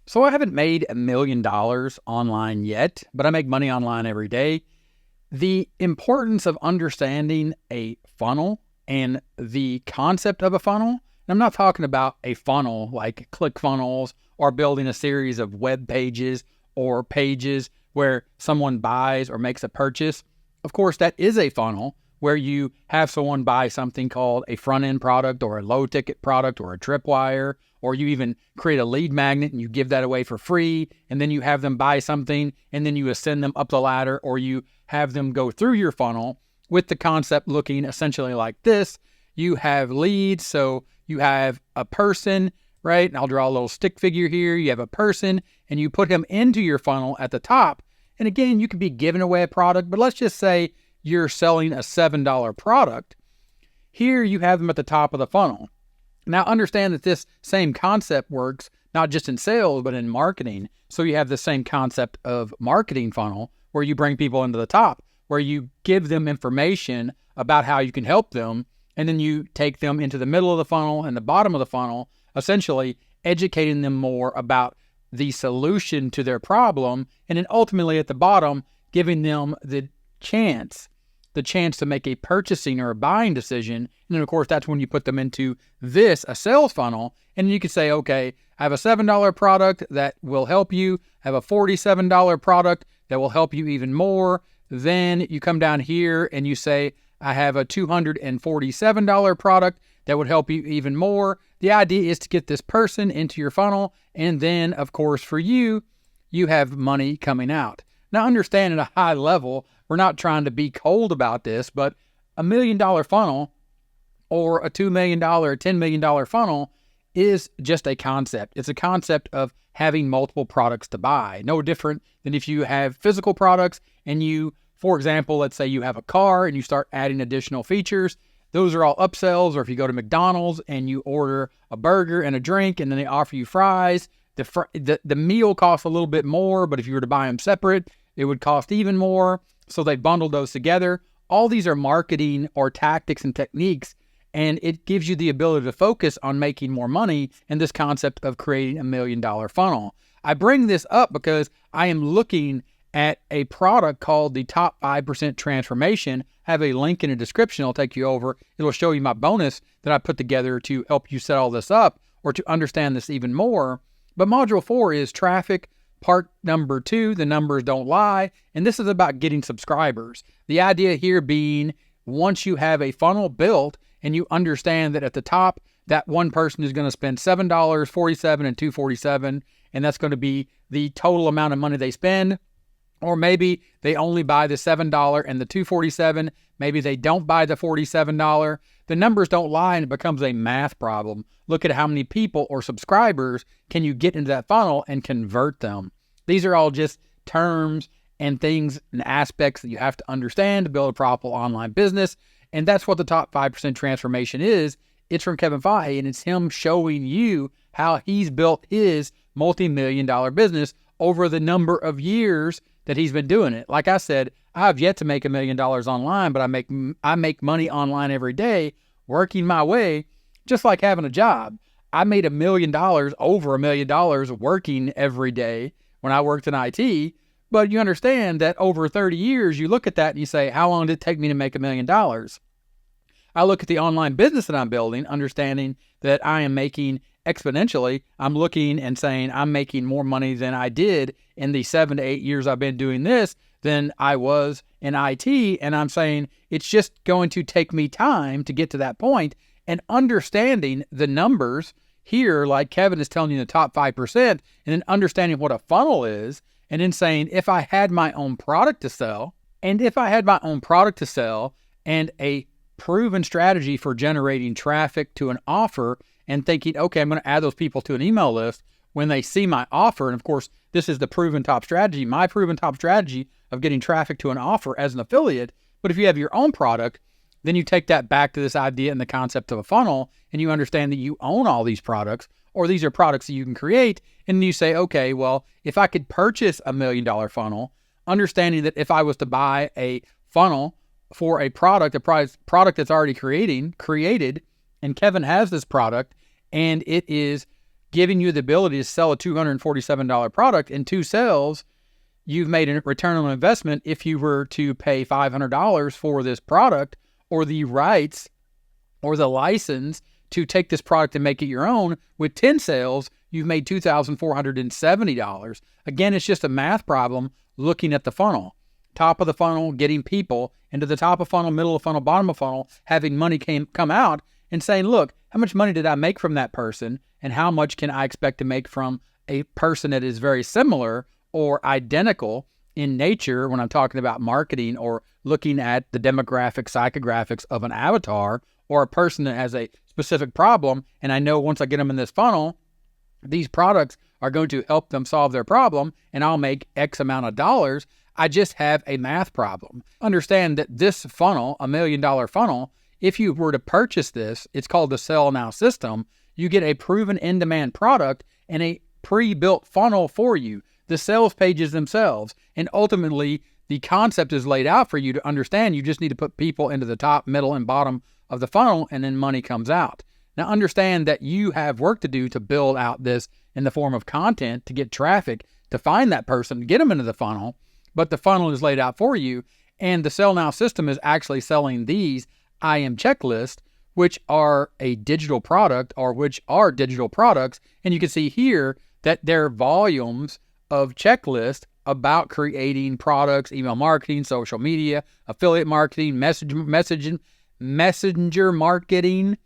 So I haven't made $1 million online yet, but I make money online every day. The importance of understanding a funnel and the concept of a funnel, and I'm not talking about a funnel like ClickFunnels or building a series of web pages or pages where someone buys or makes a purchase. Of course, that is a funnel where you have someone buy something called a front-end product or a low-ticket product or a tripwire, or you even create a lead magnet and you give that away for free, and then you have them buy something, and then you ascend them up the ladder, or you have them go through your funnel with the concept looking essentially like this. You have leads, so you have a person, right? And I'll draw a little stick figure here. You have a person, and you put him into your funnel at the top. And again, you could be giving away a product, but let's just say you're selling a $7 product. Here you have them at the top of the funnel. Now understand that this same concept works not just in sales, but in marketing. So you have the same concept of marketing funnel where you bring people into the top, where you give them information about how you can help them, and then you take them into the middle of the funnel and the bottom of the funnel, essentially educating them more about the solution to their problem, and then ultimately at the bottom, giving them the chance to make a purchasing or a buying decision. And then of course, that's when you put them into a sales funnel. And you could say, okay, I have a $7 product that will help you. I have a $47 product that will help you even more. Then you come down here and you say, I have a $247 product that would help you even more. The idea is to get this person into your funnel. And then of course, for you, you have money coming out. Now understand at a high level, we're not trying to be cold about this, but $1 million funnel or a $2 million or $10 million funnel is just a concept. It's a concept of having multiple products to buy. No different than if you have physical products and you, for example, let's say you have a car and you start adding additional features. Those are all upsells. Or if you go to McDonald's and you order a burger and a drink and then they offer you fries, the meal costs a little bit more, but if you were to buy them separate, it would cost even more. So they bundled those together. All these are marketing or tactics and techniques, and it gives you the ability to focus on making more money in this concept of creating $1 million funnel. I bring this up because I am looking at a product called the Top 5% Transformation. I have a link in the description. I'll take you over. It'll show you my bonus that I put together to help you set all this up or to understand this even more. But module 4 is traffic. Part number 2, the numbers don't lie. And this is about getting subscribers. The idea here being once you have a funnel built and you understand that at the top, that one person is going to spend $7, $47, and $247, and that's going to be the total amount of money they spend. Or maybe they only buy the $7 and the $247. Maybe they don't buy the $47. The numbers don't lie and it becomes a math problem. Look at how many people or subscribers can you get into that funnel and convert them. These are all just terms and things and aspects that you have to understand to build a profitable online business. And that's what the Top 5% Transformation is. It's from Kevin Fahey, and it's him showing you how he's built his multi-million-dollar business over the number of years that he's been doing it. Like I said, I have yet to make $1 million online, but I make money online every day, working my way, just like having a job. I made $1 million, over $1 million working every day when I worked in IT. But you understand that over 30 years, you look at that and you say, how long did it take me to make $1 million? I look at the online business that I'm building, understanding that I am making exponentially. I'm looking and saying I'm making more money than I did in the 7 to 8 years I've been doing this than I was in IT. And I'm saying it's just going to take me time to get to that point, and understanding the numbers here, like Kevin is telling you the top 5%, and then understanding what a funnel is, and then saying if I had my own product to sell, and a proven strategy for generating traffic to an offer, and thinking, okay, I'm going to add those people to an email list when they see my offer. And of course, this is the proven top strategy, my proven top strategy of getting traffic to an offer as an affiliate. But if you have your own product, then you take that back to this idea and the concept of a funnel, and you understand that you own all these products, or these are products that you can create. And you say, okay, well, if I could purchase $1 million funnel, understanding that if I was to buy a funnel for a product that's already created, and Kevin has this product, and it is giving you the ability to sell a $247 product. In 2 sales, you've made a return on investment if you were to pay $500 for this product or the rights or the license to take this product and make it your own. With 10 sales, you've made $2,470. Again, it's just a math problem looking at the funnel. Top of the funnel, getting people into the top of funnel, middle of funnel, bottom of funnel, having money come out and saying, look, how much money did I make from that person? And how much can I expect to make from a person that is very similar or identical in nature when I'm talking about marketing or looking at the demographic, psychographics of an avatar or a person that has a specific problem. And I know once I get them in this funnel, these products are going to help them solve their problem and I'll make X amount of dollars. I just have a math problem. Understand that this funnel, $1 million funnel, if you were to purchase this, it's called the Sell Now system. You get a proven in-demand product and a pre-built funnel for you, the sales pages themselves. And ultimately, the concept is laid out for you to understand. You just need to put people into the top, middle, and bottom of the funnel, and then money comes out. Now, understand that you have work to do to build out this in the form of content to get traffic, to find that person, get them into the funnel, but the funnel is laid out for you. And the Sell Now system is actually selling these I Am checklists, which are a digital product or which are digital products. And you can see here that there are volumes of checklists about creating products, email marketing, social media, affiliate marketing, messenger marketing.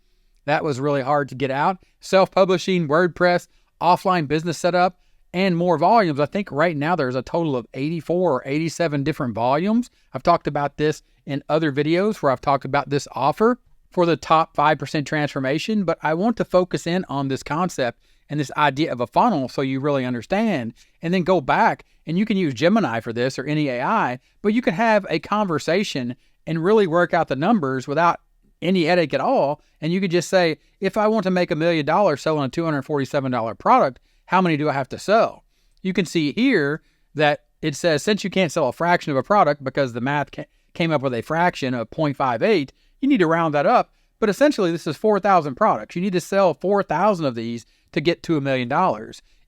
That was really hard to get out. Self-publishing, WordPress, offline business setup, and more volumes. I think right now there's a total of 84 or 87 different volumes. I've talked about this in other videos where I've talked about this offer for the top 5% transformation, but I want to focus in on this concept and this idea of a funnel so you really understand, and then go back and you can use Gemini for this or any AI, but you can have a conversation and really work out the numbers without any headache at all. And you could just say, if I want to make $1 million selling a $247 product, how many do I have to sell? You can see here that it says, since you can't sell a fraction of a product because the math came up with a fraction of 0.58, you need to round that up. But essentially, this is 4,000 products. You need to sell 4,000 of these to get to $1 million.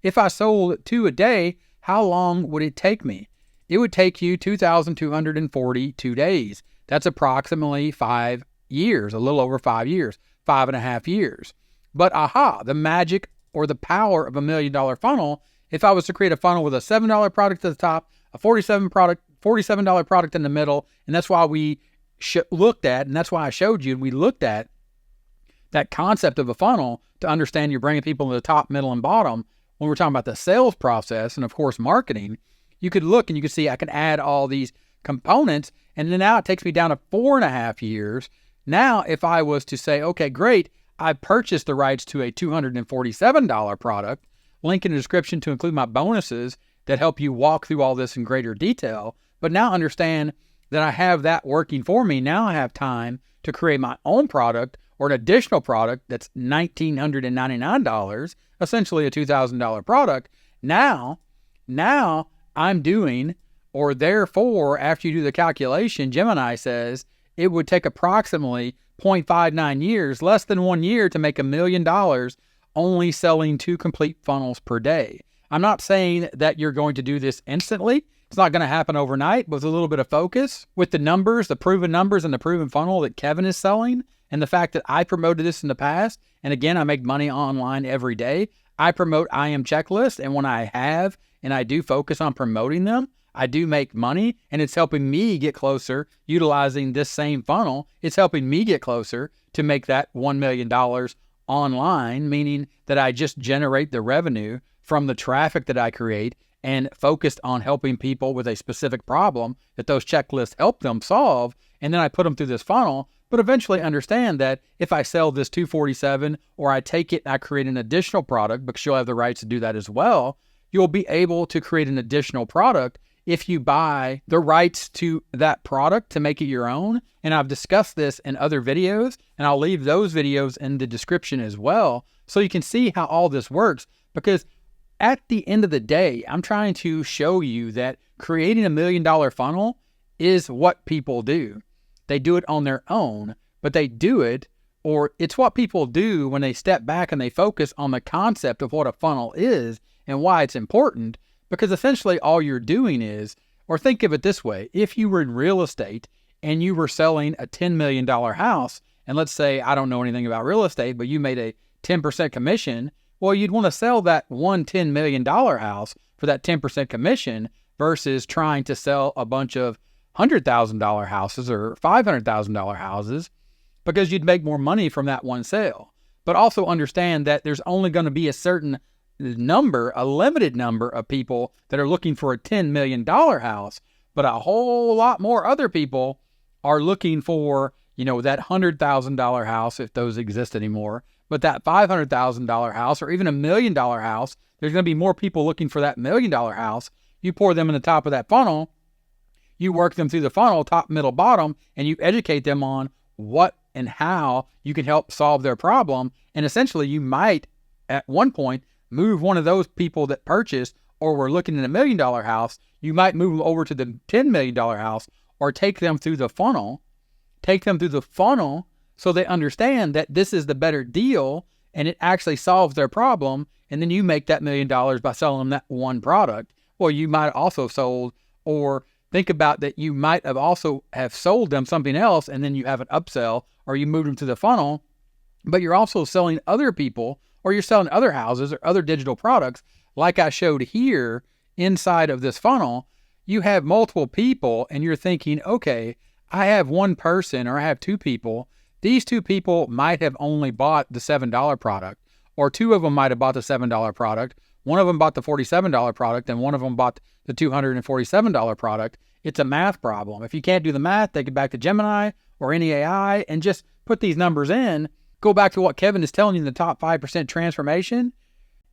If I sold 2 a day, how long would it take me? It would take you 2,242 days. That's approximately 5 years, a little over 5 years, 5.5 years. But the magic or the power of $1 million funnel, if I was to create a funnel with a $7 product at the top, a $47 product in the middle, and that's why we looked at, and that's why I showed you, and we looked at that concept of a funnel to understand you're bringing people to the top, middle, and bottom. When we're talking about the sales process and, of course, marketing, you could look and you could see I can add all these components, and then now it takes me down to 4.5 years. Now, if I was to say, okay, great, I purchased the rights to a $247 product, link in the description to include my bonuses that help you walk through all this in greater detail. But now understand that I have that working for me. Now I have time to create my own product or an additional product that's $1,999, essentially a $2,000 product. Now I'm doing, or therefore, after you do the calculation, Gemini says it would take approximately 0.59 years, less than 1 year, to make $1 million only selling 2 complete funnels per day. I'm not saying that you're going to do this instantly. It's not going to happen overnight, but with a little bit of focus, with the numbers, the proven numbers and the proven funnel that Kevin is selling, and the fact that I promoted this in the past, and again, I make money online every day. I promote I Am checklists, and when I have, and I do focus on promoting them, I do make money, and it's helping me get closer utilizing this same funnel. It's helping me get closer to make that $1 million online, meaning that I just generate the revenue from the traffic that I create and focused on helping people with a specific problem that those checklists help them solve. And then I put them through this funnel, but eventually understand that if I sell this 247 or I take it and I create an additional product, because you'll have the rights to do that as well, you'll be able to create an additional product if you buy the rights to that product to make it your own. And I've discussed this in other videos, and I'll leave those videos in the description as well, so you can see how all this works. Because at the end of the day, I'm trying to show you that creating $1 million funnel is what people do. They do it on their own, but they do it or it's what people do when they step back and they focus on the concept of what a funnel is and why it's important. Because essentially all you're doing is, or think of it this way, if you were in real estate and you were selling a $10 million house, and let's say, I don't know anything about real estate, but you made a 10% commission, well, you'd want to sell that one $10 million house for that 10% commission versus trying to sell a bunch of $100,000 houses or $500,000 houses, because you'd make more money from that one sale. But also understand that there's only going to be a certain number, a limited number of people that are looking for a $10 million house, but a whole lot more other people are looking for, that $100,000 house, if those exist anymore, but that $500,000 house or even $1 million house. There's going to be more people looking for that $1 million house. You pour them in the top of that funnel, you work them through the funnel, top, middle, bottom, and you educate them on what and how you can help solve their problem. And essentially you might at one point move one of those people that purchased or were looking at $1 million house, you might move them over to the $10 million house, or take them through the funnel so they understand that this is the better deal and it actually solves their problem. And then you make that $1 million by selling them that one product. Well, you might also sold, or think about that you might have also have sold them something else, and then you have an upsell, or you moved them to the funnel, but you're also selling other people, or you're selling other houses or other digital products. Like I showed here inside of this funnel, you have multiple people and you're thinking, okay, I have one person or I have two people. These two people might have only bought the $7 product, or two of them might have bought the $7 product. One of them bought the $47 product and one of them bought the $247 product. It's a math problem. If you can't do the math, take it back to Gemini or any AI and just put these numbers in. Go back to what Kevin is telling you in the top 5% transformation.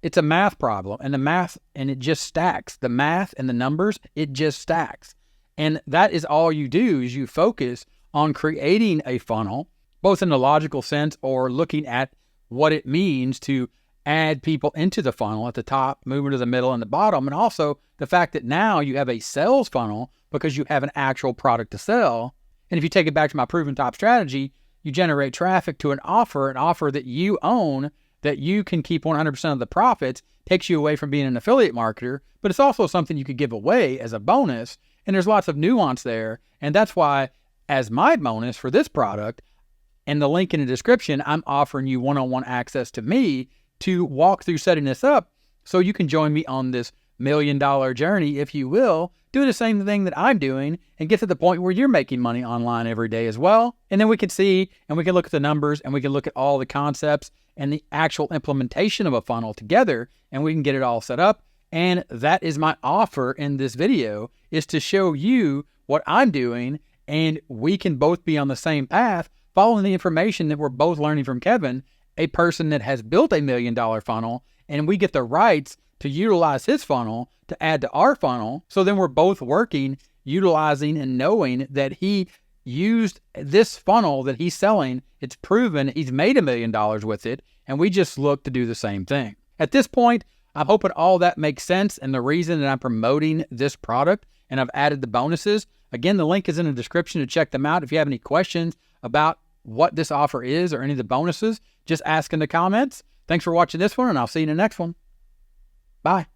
It's a math problem, and it just stacks. The math and the numbers, it just stacks. And that is all you do, is you focus on creating a funnel, both in the logical sense or looking at what it means to add people into the funnel at the top, moving to the middle and the bottom. And also the fact that now you have a sales funnel because you have an actual product to sell. And if you take it back to my proven top strategy, you generate traffic to an offer that you own, that you can keep 100% of the profits, takes you away from being an affiliate marketer, but it's also something you could give away as a bonus. And there's lots of nuance there. And that's why, as my bonus for this product, and the link in the description, I'm offering you one-on-one access to me to walk through setting this up so you can join me on this $1 million journey, if you will, do the same thing that I'm doing and get to the point where you're making money online every day as well. And then we can see, and we can look at the numbers, and we can look at all the concepts and the actual implementation of a funnel together, and we can get it all set up. And that is my offer in this video, is to show you what I'm doing, and we can both be on the same path, following the information that we're both learning from Kevin, a person that has built a $1 million funnel, and we get the rights to utilize his funnel to add to our funnel. So then we're both working, utilizing and knowing that he used this funnel that he's selling. It's proven he's made $1 million with it, and we just look to do the same thing. At this point, I'm hoping all that makes sense, and the reason that I'm promoting this product and I've added the bonuses. Again, the link is in the description to check them out. If you have any questions about what this offer is or any of the bonuses, just ask in the comments. Thanks for watching this one, and I'll see you in the next one. Bye.